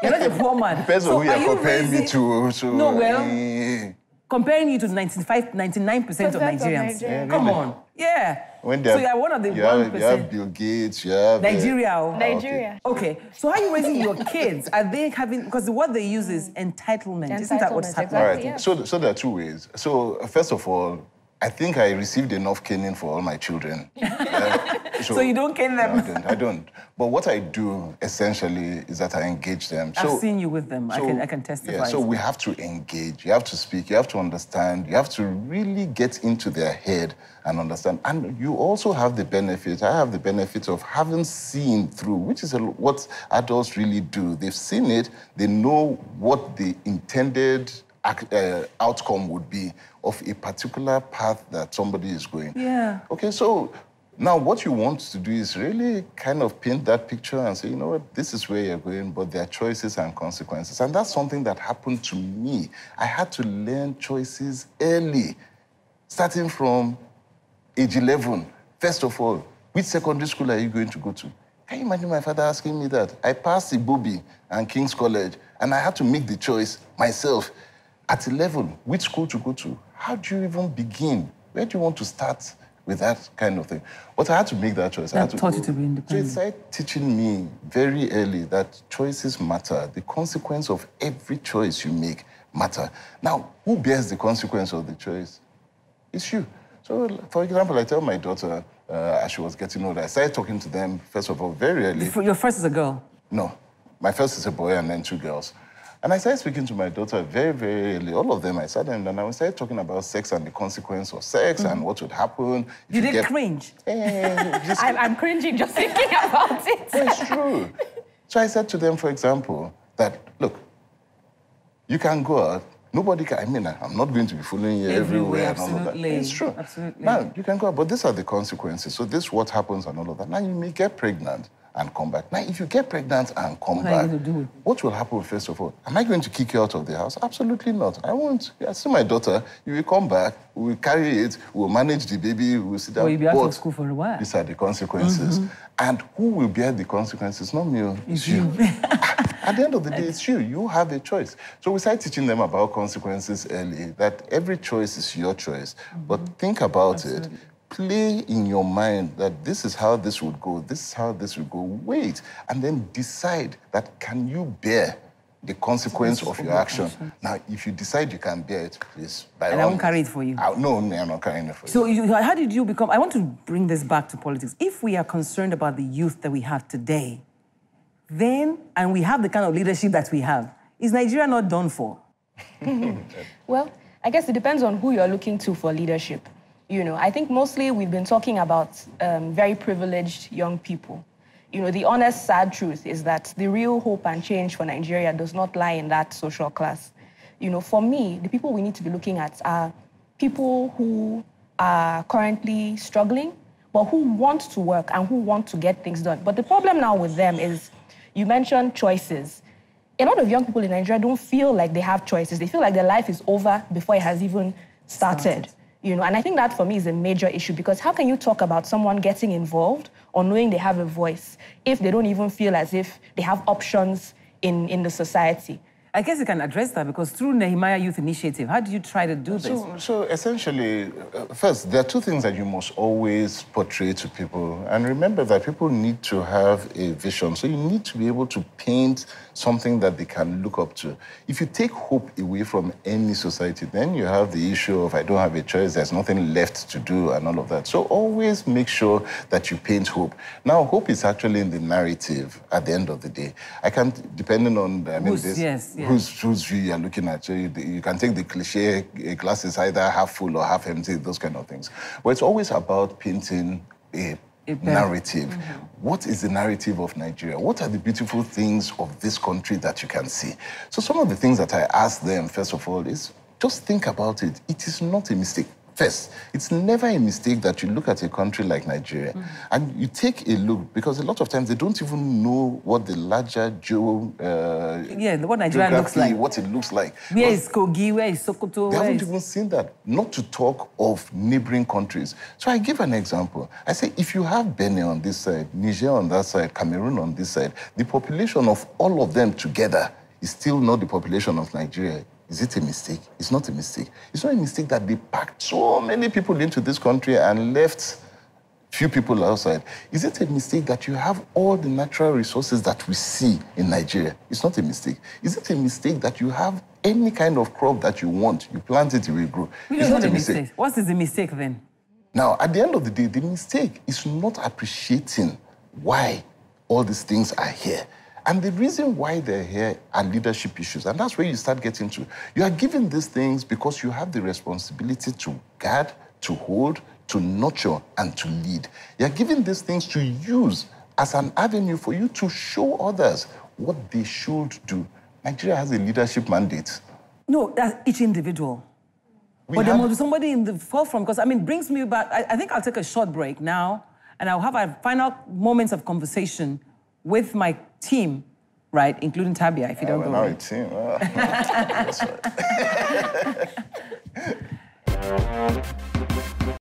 You're not a poor man. Depends on who you're comparing me to. So, no, well, comparing you to 99% of Nigerians. Yeah, Come really? on. Yeah. When So you're one of the 1%. You have Bill Gates, you have... Nigeria. Nigeria. Okay. So how are you raising your kids? Are they having... Because what they use is entitlement. Isn't that what's happening? All right. Yeah. So there are two ways. So first of all, I think I received enough caning for all my children. So you don't cane them? No, I don't. But what I do, essentially, is that I engage them. I've seen you with them. I can testify. Yeah, so we have to engage. You have to speak. You have to understand. You have to really get into their head and understand. And you also have the benefit, I have the benefit of having seen through, which is what adults really do. They've seen it. They know what the intended outcome would be of a particular path that somebody is going. Yeah. Okay, so now what you want to do is really kind of paint that picture and say, you know what, this is where you're going, but there are choices and consequences. And that's something that happened to me. I had to learn choices early, starting from age 11. First of all, which secondary school are you going to go to? Can you imagine my father asking me that? I passed Ibobi and King's College, and I had to make the choice myself. At 11, which school to go to? How do you even begin? Where do you want to start with that kind of thing? But I had to make that choice. I had to taught you to be independent. So it started teaching me very early that choices matter. The consequence of every choice you make matter. Now, who bears the consequence of the choice? It's you. So, for example, I tell my daughter, as she was getting older, I started talking to them, first of all, very early. Your first is a girl? No. My first is a boy and then 2 girls. And I started speaking to my daughter very, very early. All of them, I sat down and I started talking about sex and the consequence of sex and what would happen. You didn't cringe? I'm cringing just thinking about it. Oh, it's true. So I said to them, for example, that, look, you can go out. Nobody can, I mean, I'm not going to be following you everywhere and all of that. It's true. Absolutely. Now, you can go out, but these are the consequences. So this is what happens and all of that. Now, you may get pregnant and come back. Now, if you get pregnant and come back, what will happen, first of all? Am I going to kick you out of the house? Absolutely not. I won't. I see my daughter, you will come back, we will carry it, we will manage the baby, we will sit down. Well, you'll be out of school for a while. These are the consequences. And who will bear the consequences? Not me, it's you. At the end of the day, it's you. You have a choice. So we started teaching them about consequences early, that every choice is your choice. But think about it. Play in your mind that this is how this would go, this is how this would go. Wait, and then decide that can you bear the consequence of your action. Now, if you decide you can bear it, please, by all means. I won't carry it for you. No, I'm not carrying it for you. So how did you become... I want to bring this back to politics. If we are concerned about the youth that we have today, then, and we have the kind of leadership that we have, is Nigeria not done for? Well, I guess it depends on who you're looking to for leadership. You know, I think mostly we've been talking about very privileged young people. You know, the honest, sad truth is that the real hope and change for Nigeria does not lie in that social class. You know, for me, the people we need to be looking at are people who are currently struggling, but who want to work and who want to get things done. But the problem now with them is, you mentioned choices. A lot of young people in Nigeria don't feel like they have choices. They feel like their life is over before it has even started. You know, and I think that for me is a major issue, because how can you talk about someone getting involved or knowing they have a voice if they don't even feel as if they have options in the society? I guess you can address that, because through Nehemiah Youth Initiative, how do you try to do this? So essentially, first, there are two things that you must always portray to people. And remember that people need to have a vision. So you need to be able to paint something that they can look up to. If you take hope away from any society, then you have the issue of, I don't have a choice, there's nothing left to do and all of that. So always make sure that you paint hope. Now, hope is actually in the narrative at the end of the day. I can't, depending on, whose view you're looking at. So you can take the cliche, glass is either half full or half empty, those kind of things. But it's always about painting a narrative. What is the narrative of Nigeria? What are the beautiful things of this country that you can see? So some of the things that I ask them, first of all, is just think about it. It is not a mistake. First, it's never a mistake that you look at a country like Nigeria and you take a look, because a lot of times they don't even know what the larger what Nigeria looks like. What it looks like. Where is Kogi? Where is Sokoto? They haven't even seen that, not to talk of neighboring countries. So I give an example. I say, if you have Benin on this side, Niger on that side, Cameroon on this side, the population of all of them together is still not the population of Nigeria. Is it a mistake? It's not a mistake. It's not a mistake that they packed so many people into this country and left few people outside. Is it a mistake that you have all the natural resources that we see in Nigeria? It's not a mistake. Is it a mistake that you have any kind of crop that you want? You plant it, it will grow. It's not a mistake. What is the mistake then? Now, at the end of the day, the mistake is not appreciating why all these things are here. And the reason why they're here are leadership issues. And that's where you start getting to. You are given these things because you have the responsibility to guard, to hold, to nurture, and to lead. You're given these things to use as an avenue for you to show others what they should do. Nigeria has a leadership mandate. No, that's each individual. But there must be somebody in the forefront, because, I mean, brings me back. I think I'll take a short break now, and I'll have our final moments of conversation with my team, right, including Tabia, if you don't go. Now a team. That's right.